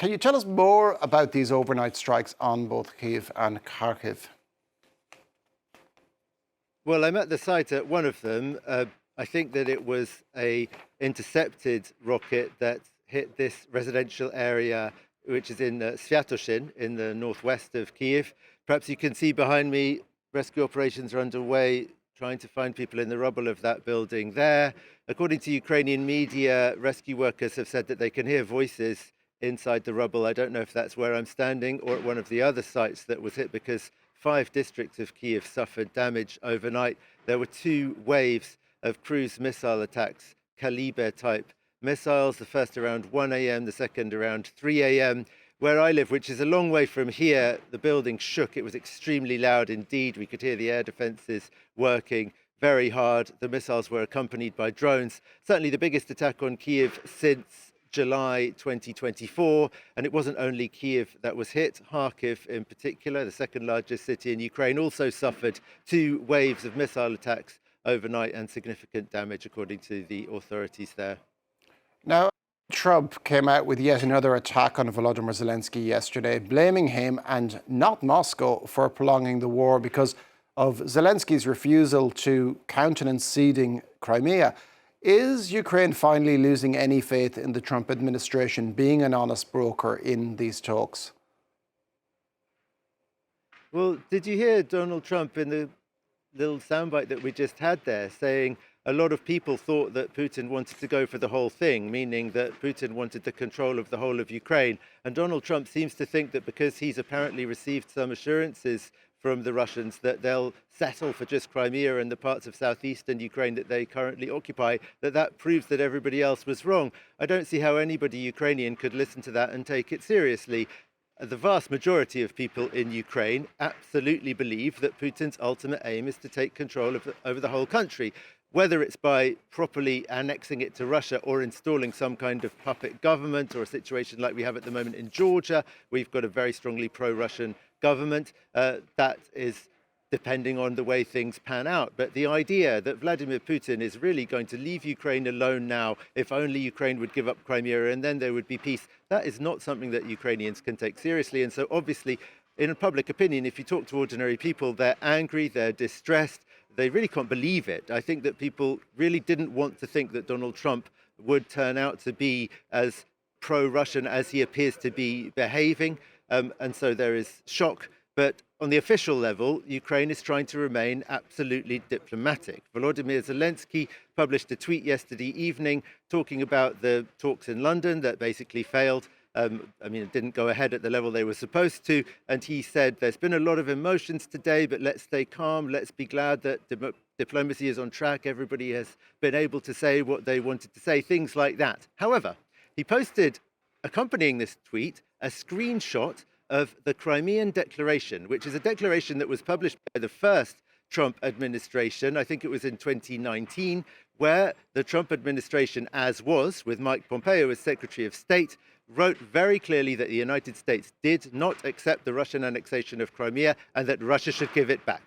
Can you tell us more about these overnight strikes on both Kyiv and Kharkiv? Well, I'm at the site at one of them. I think that it was a intercepted rocket that hit this residential area, which is in Sviatoshin, in the northwest of Kyiv. Perhaps you can see behind me, rescue operations are underway, trying to find people in the rubble of that building there. According to Ukrainian media, rescue workers have said that they can hear voices inside the rubble. I don't know if that's where I'm standing or at one of the other sites that was hit, because 5 districts of Kyiv suffered damage overnight. There were 2 waves of cruise missile attacks, Kaliber type missiles, the first around 1 a.m., the second around 3 a.m. Where I live, which is a long way from here, the building shook. It was extremely loud indeed. We could hear the air defenses working very hard. The missiles were accompanied by drones. Certainly the biggest attack on Kyiv since July 2024, and it wasn't only Kyiv that was hit. Kharkiv in particular, the second largest city in Ukraine, also suffered 2 waves of missile attacks overnight and significant damage according to the authorities there. Now, Trump came out with yet another attack on Volodymyr Zelensky yesterday, blaming him and not Moscow for prolonging the war because of Zelensky's refusal to countenance ceding Crimea. Is Ukraine finally losing any faith in the Trump administration being an honest broker in these talks? Well, did you hear Donald Trump in the little soundbite that we just had there saying a lot of people thought that Putin wanted to go for the whole thing, meaning that Putin wanted the control of the whole of Ukraine. And Donald Trump seems to think that because he's apparently received some assurances from the Russians that they'll settle for just Crimea and the parts of southeastern Ukraine that they currently occupy, that proves that everybody else was wrong. I don't see how anybody Ukrainian could listen to that and take it seriously. The vast majority of people in Ukraine absolutely believe that Putin's ultimate aim is to take control over the whole country, whether it's by properly annexing it to Russia or installing some kind of puppet government, or a situation like we have at the moment in Georgia. We've got a very strongly pro-Russian government. That is depending on the way things pan out. But the idea that Vladimir Putin is really going to leave Ukraine alone now, if only Ukraine would give up Crimea and then there would be peace, that is not something that Ukrainians can take seriously. And so obviously, in public opinion, if you talk to ordinary people, they're angry, they're distressed, they really can't believe it. I think that people really didn't want to think that Donald Trump would turn out to be as pro-Russian as he appears to be behaving. And so there is shock. But on the official level, Ukraine is trying to remain absolutely diplomatic. Volodymyr Zelensky published a tweet yesterday evening talking about the talks in London that basically failed. It didn't go ahead at the level they were supposed to. And he said, there's been a lot of emotions today, but let's stay calm. Let's be glad that diplomacy is on track. Everybody has been able to say what they wanted to say, things like that. However, he posted, accompanying this tweet, a screenshot of the Crimean Declaration, which is a declaration that was published by the first Trump administration, I think it was in 2019, where the Trump administration, as was, with Mike Pompeo as Secretary of State, wrote very clearly that the United States did not accept the Russian annexation of Crimea and that Russia should give it back.